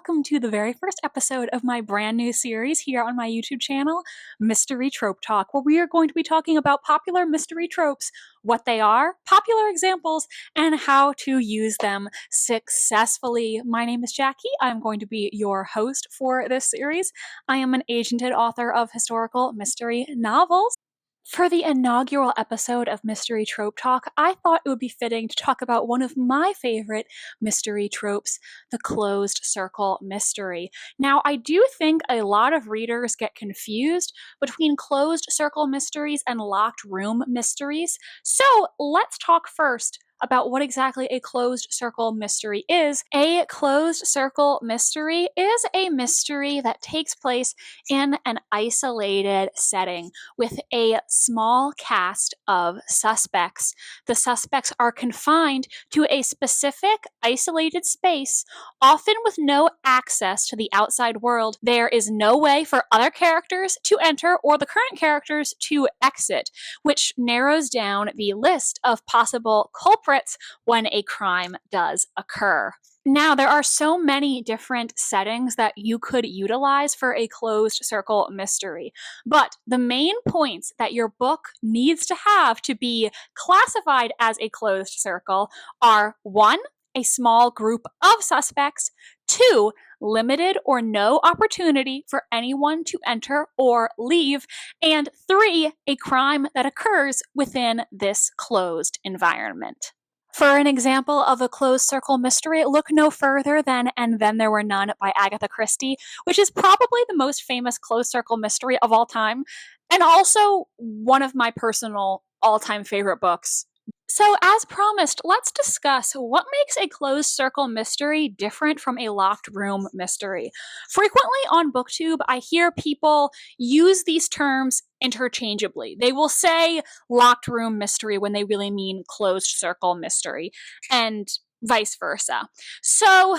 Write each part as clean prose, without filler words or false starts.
welcome to the very first episode of my brand new series here on my YouTube channel, Mystery Trope Talk, where we are going to be talking about popular mystery tropes, what they are, popular examples, and how to use them successfully. My name is Jackie. I'm going to be your host for this series. I am an agented author of historical mystery novels. For the inaugural episode of Mystery Trope Talk, I thought it would be fitting to talk about one of my favorite mystery tropes, the closed circle mystery. Now, I do think a lot of readers get confused between closed circle mysteries and locked room mysteries. So let's talk first about what exactly a closed circle mystery is. A closed circle mystery is a mystery that takes place in an isolated setting with a small cast of suspects. The suspects are confined to a specific isolated space, often with no access to the outside world. There is no way for other characters to enter or the current characters to exit, which narrows down the list of possible culprits when a crime does occur. Now, there are so many different settings that you could utilize for a closed circle mystery, but the main points that your book needs to have to be classified as a closed circle are 1, a small group of suspects, 2, limited or no opportunity for anyone to enter or leave, and 3, a crime that occurs within this closed environment. For an example of a closed circle mystery, look no further than And Then There Were None by Agatha Christie, which is probably the most famous closed circle mystery of all time, and also one of my personal all-time favorite books. So, as promised, let's discuss what makes a closed circle mystery different from a locked room mystery. Frequently on BookTube, I hear people use these terms interchangeably. They will say locked room mystery when they really mean closed circle mystery, and vice versa. So,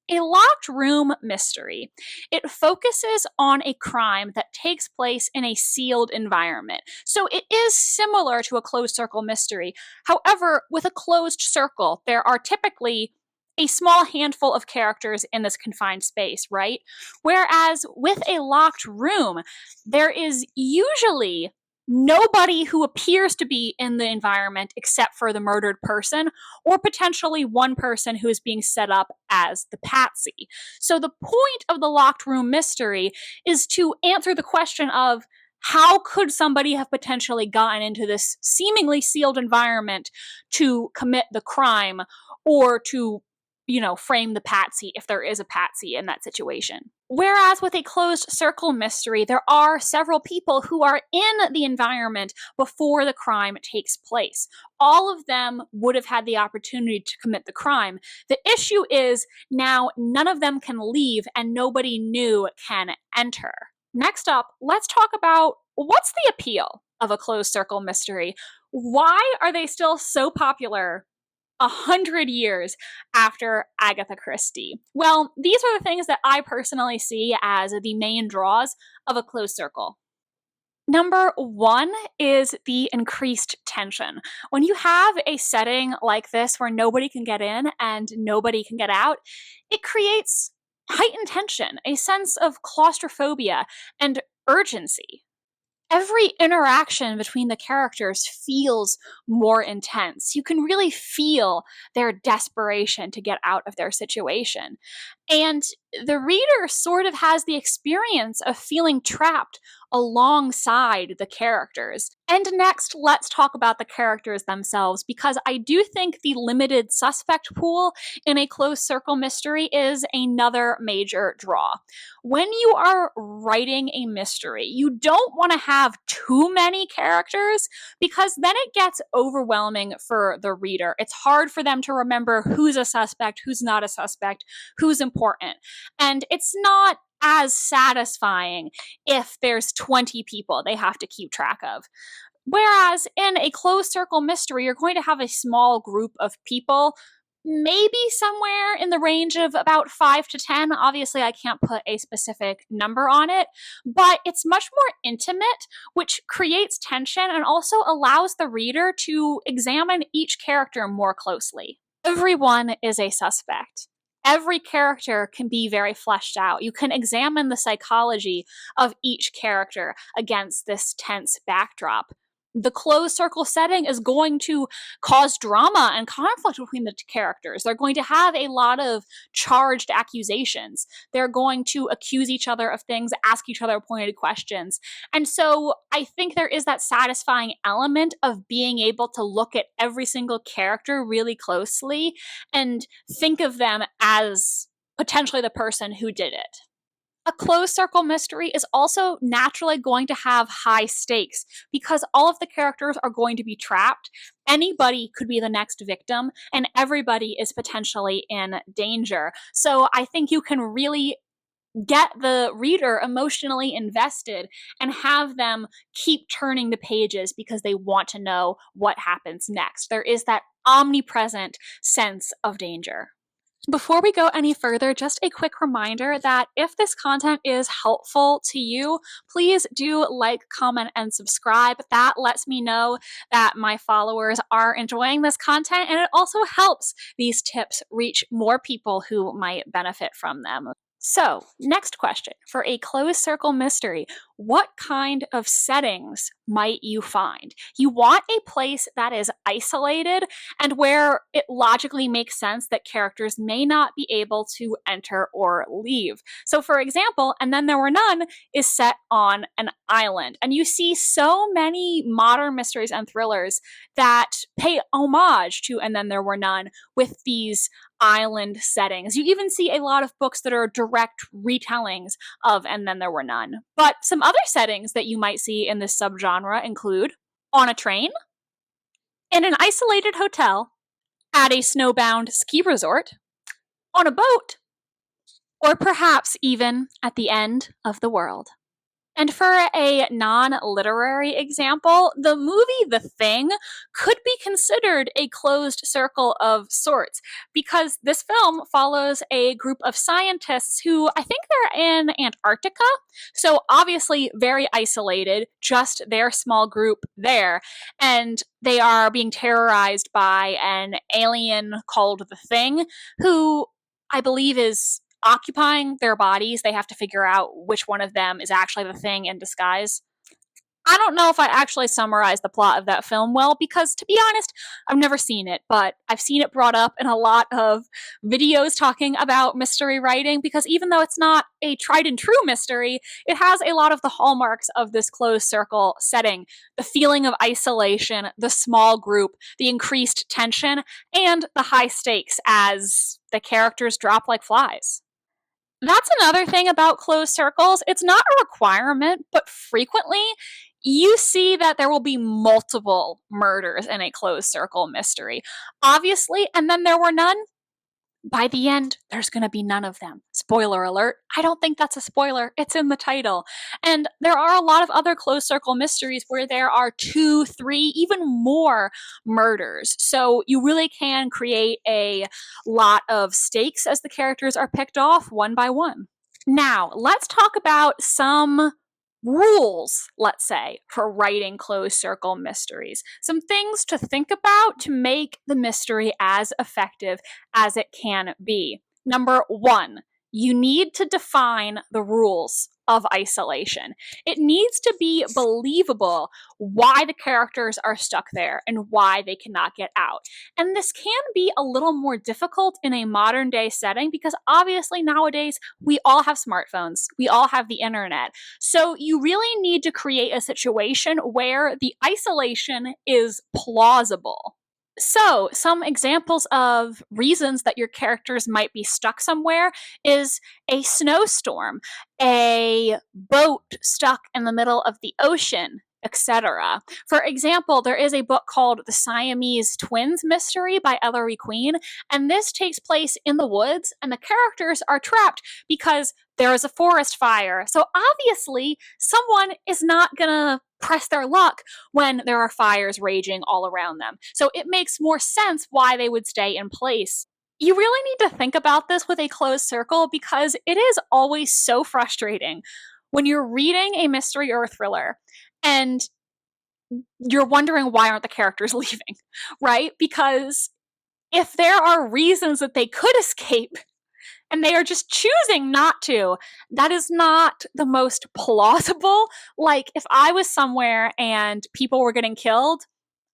a locked room mystery. It focuses on a crime that takes place in a sealed environment. So it is similar to a closed circle mystery. However, with a closed circle, there are typically a small handful of characters in this confined space, right? Whereas with a locked room, there is usually nobody who appears to be in the environment except for the murdered person, or potentially one person who is being set up as the patsy. So the point of the locked room mystery is to answer the question of how could somebody have potentially gotten into this seemingly sealed environment to commit the crime or to frame the patsy if there is a patsy in that situation. Whereas with a closed circle mystery, there are several people who are in the environment before the crime takes place. All of them would have had the opportunity to commit the crime. The issue is now none of them can leave and nobody new can enter. Next up, let's talk about what's the appeal of a closed circle mystery? Why are they still so popular 100 years after Agatha Christie? Well, these are the things that I personally see as the main draws of a closed circle. Number 1 is the increased tension. When you have a setting like this where nobody can get in and nobody can get out, it creates heightened tension, a sense of claustrophobia and urgency. Every interaction between the characters feels more intense. You can really feel their desperation to get out of their situation. And the reader sort of has the experience of feeling trapped alongside the characters. And next, let's talk about the characters themselves, because I do think the limited suspect pool in a closed circle mystery is another major draw. When you are writing a mystery, you don't want to have too many characters because then it gets overwhelming for the reader. It's hard for them to remember who's a suspect, who's not a suspect, who's important. And it's not as satisfying if there's 20 people they have to keep track of. Whereas in a closed circle mystery, you're going to have a small group of people, maybe somewhere in the range of about 5 to 10. Obviously, I can't put a specific number on it, but it's much more intimate, which creates tension and also allows the reader to examine each character more closely. Everyone is a suspect. every character can be very fleshed out. You can examine the psychology of each character against this tense backdrop. The closed circle setting is going to cause drama and conflict between the characters. They're going to have a lot of charged accusations. They're going to accuse each other of things, ask each other pointed questions. And so I think there is that satisfying element of being able to look at every single character really closely and think of them as potentially the person who did it. A closed circle mystery is also naturally going to have high stakes because all of the characters are going to be trapped. Anybody could be the next victim, and everybody is potentially in danger. So I think you can really get the reader emotionally invested and have them keep turning the pages because they want to know what happens next. There is that omnipresent sense of danger. Before we go any further, just a quick reminder that if this content is helpful to you, please do like, comment, and subscribe. That lets me know that my followers are enjoying this content, and it also helps these tips reach more people who might benefit from them. So, next question. For a closed circle mystery, what kind of settings might you find? You want a place that is isolated and where it logically makes sense that characters may not be able to enter or leave. So, for example, And Then There Were None is set on an island. And you see so many modern mysteries and thrillers that pay homage to And Then There Were None with these island settings. You even see a lot of books that are direct retellings of And Then There Were None. But some other settings that you might see in this subgenre include on a train, in an isolated hotel, at a snowbound ski resort, on a boat, or perhaps even at the end of the world. And for a non-literary example, the movie The Thing could be considered a closed circle of sorts because this film follows a group of scientists who I think they're in Antarctica, so obviously very isolated, just their small group there, and they are being terrorized by an alien called The Thing, who I believe is occupying their bodies. They have to figure out which one of them is actually the Thing in disguise. I don't know if I actually summarized the plot of that film well because, to be honest, I've never seen it, but I've seen it brought up in a lot of videos talking about mystery writing because even though it's not a tried and true mystery, it has a lot of the hallmarks of this closed circle setting. The feeling of isolation, the small group, the increased tension, and the high stakes as the characters drop like flies. That's another thing about closed circles. It's not a requirement, but frequently you see that there will be multiple murders in a closed circle mystery. Obviously, And Then There Were None. By the end, there's going to be none of them. Spoiler alert. I don't think that's a spoiler. It's in the title. And there are a lot of other closed circle mysteries where there are 2, 3, even more murders. So you really can create a lot of stakes as the characters are picked off one by one. Now, let's talk about some rules, let's say, for writing closed circle mysteries. Some things to think about to make the mystery as effective as it can be. Number one, you need to define the rules of isolation. It needs to be believable why the characters are stuck there and why they cannot get out. And this can be a little more difficult in a modern day setting because obviously nowadays we all have smartphones, we all have the internet. So you really need to create a situation where the isolation is plausible. So, some examples of reasons that your characters might be stuck somewhere is a snowstorm, a boat stuck in the middle of the ocean, etc. For example, there is a book called The Siamese Twins Mystery by Ellery Queen, and this takes place in the woods, and the characters are trapped because there is a forest fire. So obviously, someone is not gonna press their luck when there are fires raging all around them. So it makes more sense why they would stay in place. You really need to think about this with a closed circle because it is always so frustrating when you're reading a mystery or a thriller and you're wondering why aren't the characters leaving, right? Because if there are reasons that they could escape, and they are just choosing not to. That is not the most plausible. Like, if I was somewhere and people were getting killed,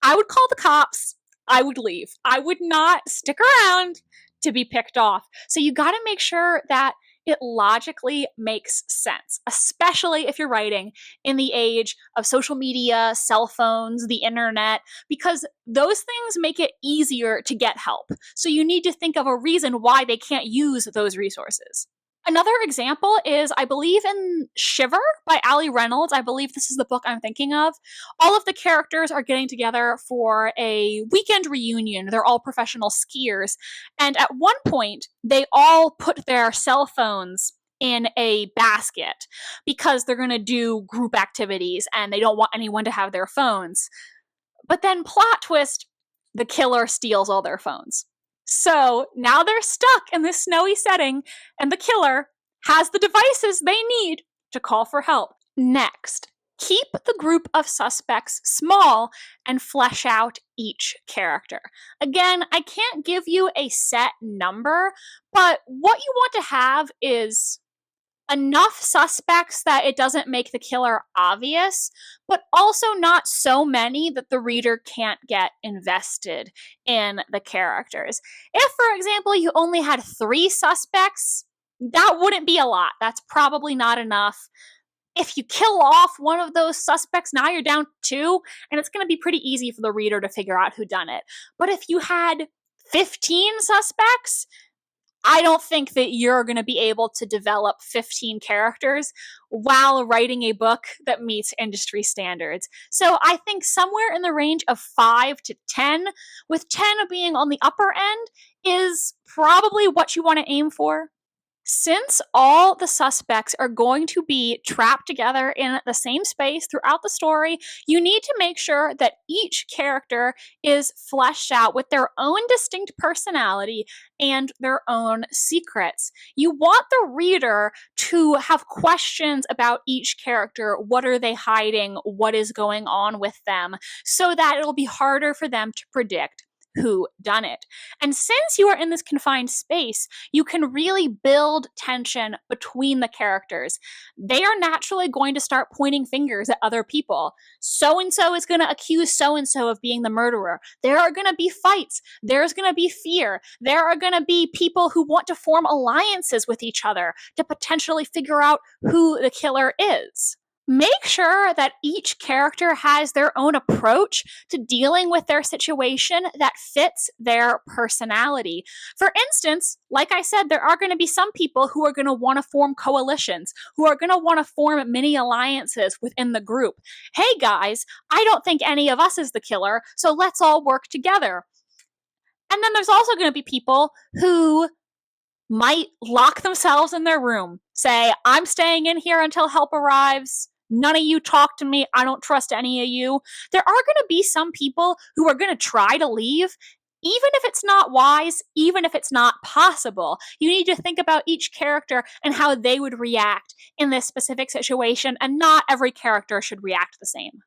I would call the cops. I would leave. I would not stick around to be picked off. So you got to make sure that it logically makes sense, especially if you're writing in the age of social media, cell phones, the internet, because those things make it easier to get help. So you need to think of a reason why they can't use those resources. Another example is, I believe, in Shiver by Ali Reynolds. I believe this is the book I'm thinking of. All of the characters are getting together for a weekend reunion. They're all professional skiers. And at one point, they all put their cell phones in a basket because they're going to do group activities and they don't want anyone to have their phones. But then, plot twist, the killer steals all their phones. So now they're stuck in this snowy setting, and the killer has the devices they need to call for help. Next, keep the group of suspects small and flesh out each character. Again, I can't give you a set number, but what you want to have is enough suspects that it doesn't make the killer obvious, but also not so many that the reader can't get invested in the characters. If, for example, you only had 3 suspects, that wouldn't be a lot. That's probably not enough. If you kill off one of those suspects, now you're down to 2, and it's going to be pretty easy for the reader to figure out who done it. But if you had 15 suspects, I don't think that you're going to be able to develop 15 characters while writing a book that meets industry standards. So I think somewhere in the range of 5 to 10, with 10 being on the upper end, is probably what you want to aim for. Since all the suspects are going to be trapped together in the same space throughout the story, you need to make sure that each character is fleshed out with their own distinct personality and their own secrets. You want the reader to have questions about each character. What are they hiding? What is going on with them? So that it'll be harder for them to predict who done it. And since you are in this confined space, you can really build tension between the characters. They are naturally going to start pointing fingers at other people. So-and-so is going to accuse so-and-so of being the murderer. There are going to be fights. There's going to be fear. There are going to be people who want to form alliances with each other to potentially figure out who the killer is. Make sure that each character has their own approach to dealing with their situation that fits their personality. For instance, like I said, there are going to be some people who are going to want to form coalitions, who are going to want to form mini alliances within the group. Hey guys, I don't think any of us is the killer, so let's all work together. And then there's also going to be people who might lock themselves in their room, say, I'm staying in here until help arrives. None of you talk to me. I don't trust any of you. There are going to be some people who are going to try to leave, even if it's not wise, even if it's not possible. You need to think about each character and how they would react in this specific situation, and not every character should react the same.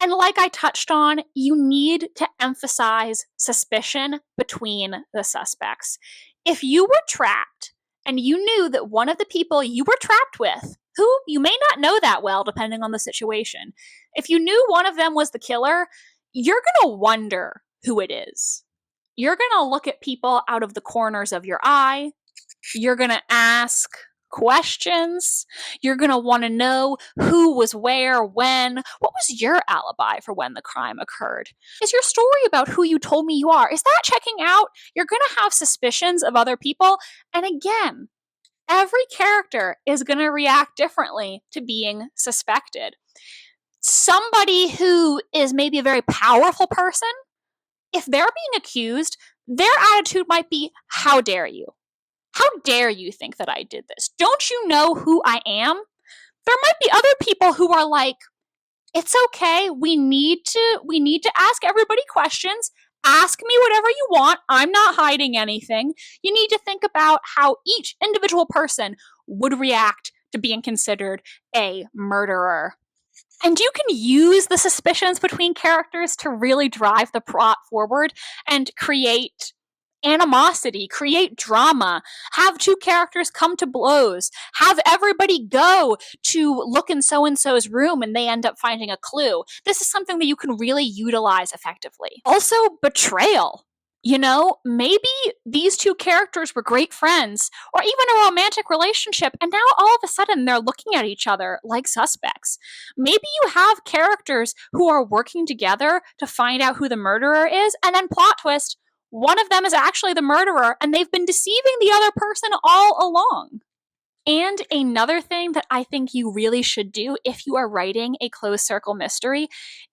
And like I touched on, you need to emphasize suspicion between the suspects. If you were trapped and you knew that one of the people you were trapped with, who you may not know that well depending on the situation, if you knew one of them was the killer, you're going to wonder who it is. You're going to look at people out of the corners of your eye. You're going to ask questions. You're going to want to know who was where, when. What was your alibi for when the crime occurred? Is your story about who you told me you are, is that checking out? You're going to have suspicions of other people. And again, every character is going to react differently to being suspected. Somebody who is maybe a very powerful person, if they're being accused, their attitude might be, how dare you? How dare you think that I did this? Don't you know who I am? There might be other people who are like, it's okay. We need to ask everybody questions. Ask me whatever you want. I'm not hiding anything. You need to think about how each individual person would react to being considered a murderer. And you can use the suspicions between characters to really drive the plot forward and create animosity, create drama, have two characters come to blows, have everybody go to look in so and so's room and they end up finding a clue. This is something that you can really utilize effectively. Also, betrayal. You know, maybe these two characters were great friends or even a romantic relationship, and now all of a sudden they're looking at each other like suspects. Maybe you have characters who are working together to find out who the murderer is, and then plot twist, one of them is actually the murderer and they've been deceiving the other person all along. And another thing that I think you really should do if you are writing a closed circle mystery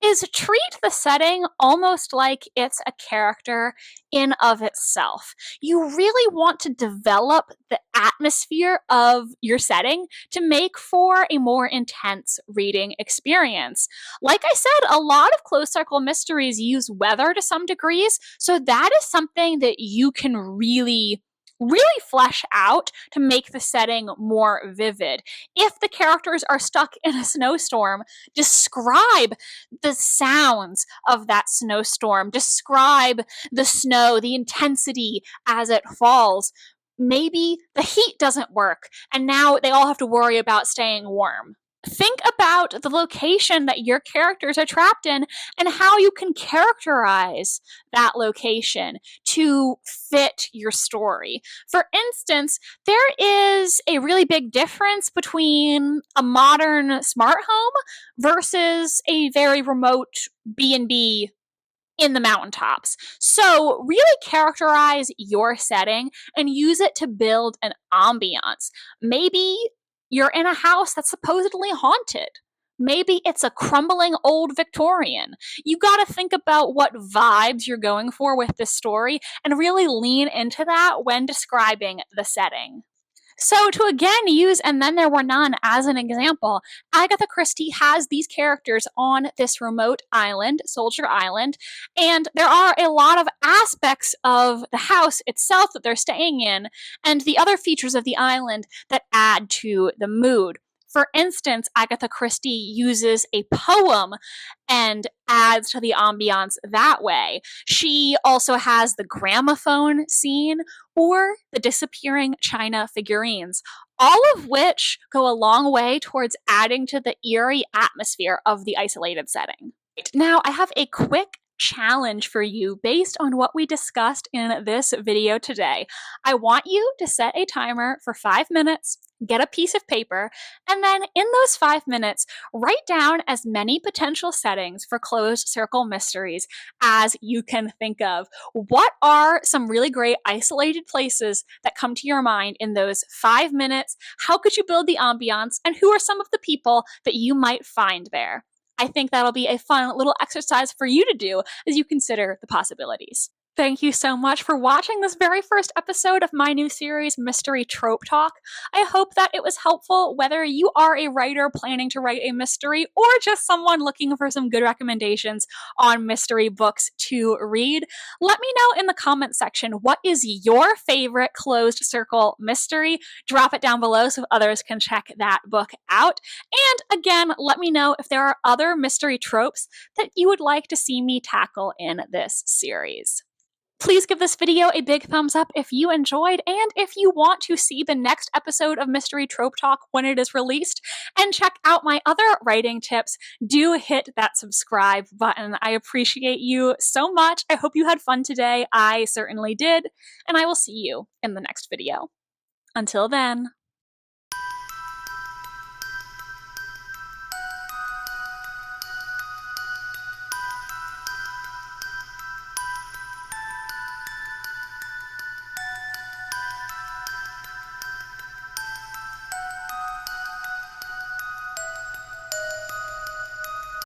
is treat the setting almost like it's a character in of itself. You really want to develop the atmosphere of your setting to make for a more intense reading experience. Like I said, a lot of closed circle mysteries use weather to some degrees, so that is something that you can really flesh out to make the setting more vivid. If the characters are stuck in a snowstorm, describe the sounds of that snowstorm, describe the snow, the intensity as it falls. Maybe the heat doesn't work, and now they all have to worry about staying warm. Think about the location that your characters are trapped in and how you can characterize that location to fit your story. For instance, there is a really big difference between a modern smart home versus a very remote B&B in the mountaintops. So really characterize your setting and use it to build an ambiance. Maybe you're in a house that's supposedly haunted. Maybe it's a crumbling old Victorian. You got to think about what vibes you're going for with this story and really lean into that when describing the setting. So to again use And Then There Were None as an example, Agatha Christie has these characters on this remote island, Soldier Island, and there are a lot of aspects of the house itself that they're staying in and the other features of the island that add to the mood. For instance, Agatha Christie uses a poem and adds to the ambiance that way. She also has the gramophone scene or the disappearing china figurines, all of which go a long way towards adding to the eerie atmosphere of the isolated setting. Now, I have a quick challenge for you based on what we discussed in this video today. I want you to set a timer for 5 minutes, get a piece of paper, and then in those 5 minutes, write down as many potential settings for closed circle mysteries as you can think of. What are some really great isolated places that come to your mind in those 5 minutes? How could you build the ambiance? And who are some of the people that you might find there? I think that'll be a fun little exercise for you to do as you consider the possibilities. Thank you so much for watching this very first episode of my new series, Mystery Trope Talk. I hope that it was helpful, whether you are a writer planning to write a mystery or just someone looking for some good recommendations on mystery books to read. Let me know in the comment section, what is your favorite closed circle mystery? Drop it down below so others can check that book out. And again, let me know if there are other mystery tropes that you would like to see me tackle in this series. Please give this video a big thumbs up if you enjoyed, and if you want to see the next episode of Mystery Trope Talk when it is released, and check out my other writing tips, do hit that subscribe button. I appreciate you so much. I hope you had fun today. I certainly did, and I will see you in the next video. Until then.